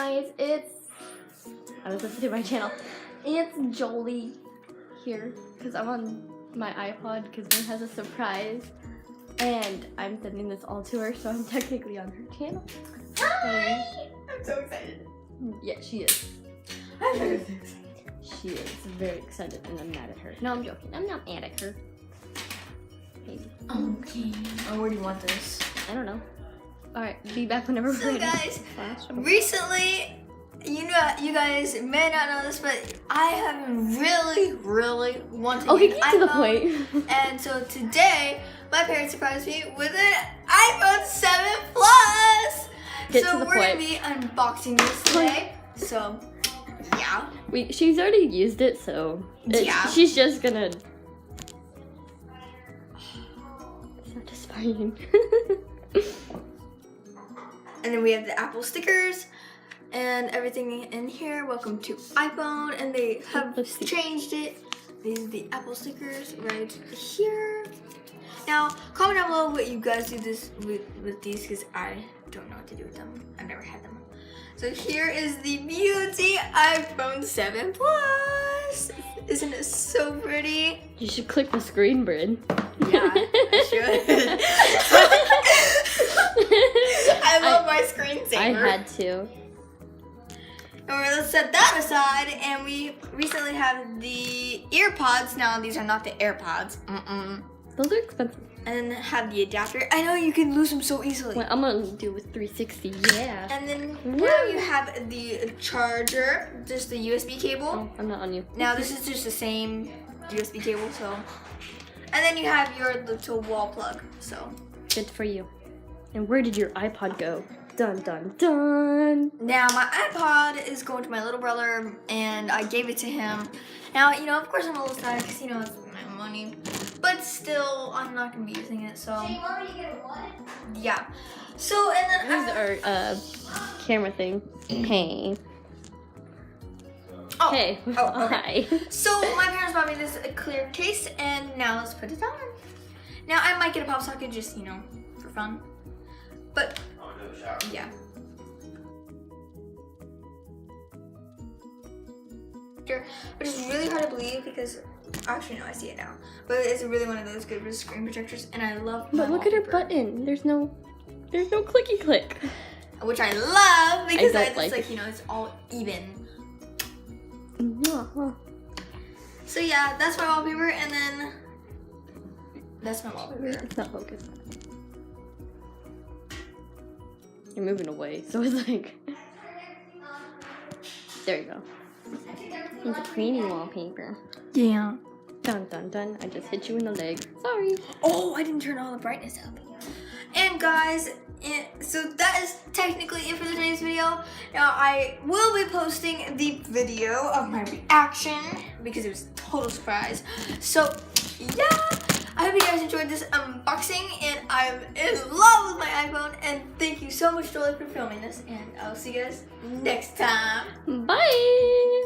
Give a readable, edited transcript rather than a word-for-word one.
guys, I was listening to my channel. It's Jolie here because I'm on my iPod because Lynn has a surprise and I'm sending this all to her, so I'm technically on her channel. Hi! I'm so excited. Yeah, she is. I'm very excited. She is very excited and I'm mad at her. No, I'm joking. I'm not mad at her. Maybe. Okay. Oh, where do you want this? I don't know. Alright, be back whenever we're So ready. guys, recently, you guys may not know this, but I have been really wanting Okay, an get to the iPhone. point. And so today, my parents surprised me with an iPhone 7 Plus. Get So to the we're gonna point. be unboxing this today. So, yeah. She's already used it, so Yeah. she's just gonna. Satisfying. And then we have the Apple stickers and everything in here. Welcome to iPhone, and they have Let's see. changed it. These are the Apple stickers right here. Now, comment down below what you guys do with these, because I don't know what to do with them. I've never had them. So here is the beauty iPhone 7 Plus. Isn't it so pretty? You should click the screen, Bryn. Yeah, I should. I love my screensaver. I had to. Alright, let's set that aside, and we recently have the earpods. Now, these are not the AirPods. Those are expensive. And then have the adapter. I know you can lose them so easily. Well, I'm gonna do with 360. Yeah. And then now you have the charger, just the USB cable. Oh, I'm not on you. Now this is just the same USB cable, so. And then you have your little wall plug, so. Good for you. And where did your iPod go? Dun dun dun. Now my iPod is going to my little brother, and I gave it to him. Now, you know, of course I'm a little sad because, you know, it's my money. But still, I'm not going to be using it, so. So you want me to get a what? Yeah. So, and then Here's our camera thing. Hey. Oh, Hey. oh, okay. Hi. So my parents bought me this clear case, and now let's put it on. Now I might get a pop socket just, you know, for fun. But, yeah. Which is really hard to believe because, actually no, I see it now. But it's really one of those good screen protectors, and I love my But look at her wallpaper, button. There's no clicky click. which I love because don't it's like like, it. you know, it's all even. Uh-huh. So yeah, that's my wallpaper, and then that's my wallpaper. It's not focused. You're moving away, so it's like. There you go. It's a pretty wallpaper. Yeah. Dun dun dun. I just hit you in the leg. Sorry. Oh, I didn't turn all the brightness up. And guys, so that is technically it for today's video. Now I will be posting the video of my reaction because it was a total surprise. So yeah, I hope you guys enjoyed this unboxing, and I'm in love with my iPhone, and thank you so much, Jolie, for filming this, and I'll see you guys next time. Bye.